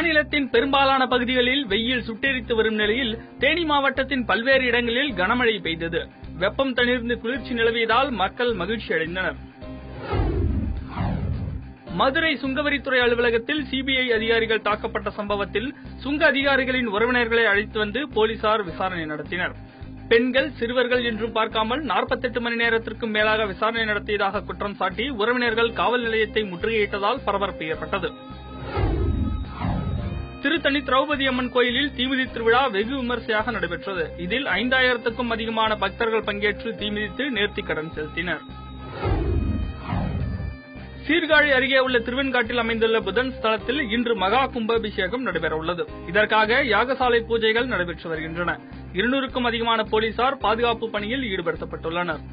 மாநிலத்தின் பெரும்பாலான பகுதிகளில் வெயில் சுட்டெரித்து வரும் நிலையில் தேனி மாவட்டத்தின் பல்வேறு இடங்களில் கனமழை பெய்தது. வெப்பம் தணிர்ந்து குளிர்ச்சி நிலவியதால் மக்கள் மகிழ்ச்சி அடைந்தனர். மதுரை சுங்கவரித்துறை அலுவலகத்தில் சிபிஐ அதிகாரிகள் தாக்கப்பட்ட சம்பவத்தில் சுங்க அதிகாரிகளின் உறவினர்களை அழைத்து வந்து போலீசார் விசாரணை நடத்தினர். பெண்கள், சிறுவர்கள் என்றும் பார்க்காமல் 48 மணி நேரத்திற்கும் மேலாக விசாரணை நடத்தியதாக குற்றம் சாட்டி உறவினர்கள் காவல் நிலையத்தை முற்றுகையிட்டதால் பரபரப்பு ஏற்பட்டது. திருத்தணி திரௌபதி அம்மன் கோயிலில் தீமிதி திருவிழா வெகு விமரிசையாக நடைபெற்றது. இதில் 5000க்கும் அதிகமான பக்தர்கள் பங்கேற்று தீமிதித்து நேர்த்திக்கடன் செலுத்தினர். சீர்காழி அருகே உள்ள திருவெண்காட்டில் அமைந்துள்ள புதன் ஸ்தலத்தில் இன்று மகா கும்பாபிஷேகம் நடைபெற உள்ளது. இதற்காக யாகசாலை பூஜைகள் நடைபெற்று வருகின்றன. 200க்கும் அதிகமான போலீசார் பாதுகாப்பு பணியில் ஈடுபடுத்தப்பட்டுள்ளனர்.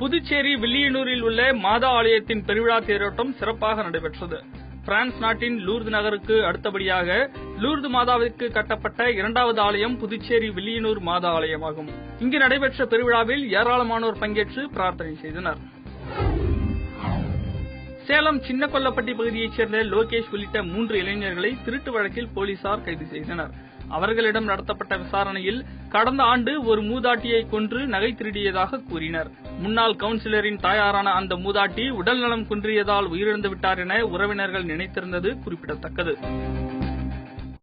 புதுச்சேரி வில்லியனூரில் உள்ள மாதா ஆலயத்தின் பெருவிழா தேரோட்டம் சிறப்பாக நடைபெற்றது. பிரான்ஸ் நாட்டின் லூர்து நகருக்கு அடுத்தபடியாக லூர்து மாதாவிற்கு கட்டப்பட்ட 2வது ஆலயம் புதுச்சேரி வில்லியனூர் மாதா ஆலயமாகும். இங்கு நடைபெற்ற பெருவிழாவில் ஏராளமானோர் பங்கேற்று பிரார்த்தனை செய்தனர். சேலம் சின்னகொல்லப்பட்டி பகுதியைச் சேர்ந்த லோகேஷ் உள்ளிட்ட 3 இளைஞர்களை திருட்டு வழக்கில் போலீசார் கைது செய்தனர். அவர்களிடம் நடத்தப்பட்ட விசாரணையில் கடந்த ஆண்டு ஒரு மூதாட்டியை கொன்று நகை திருடியதாக கூறினர். முன்னாள் கவுன்சிலரின் தாயாரான அந்த மூதாட்டி உடல்நலம் குன்றியதால் உயிரிழந்து விட்டார் என உறவினர்கள் நினைத்திருந்தது குறிப்பிடத்தக்கது.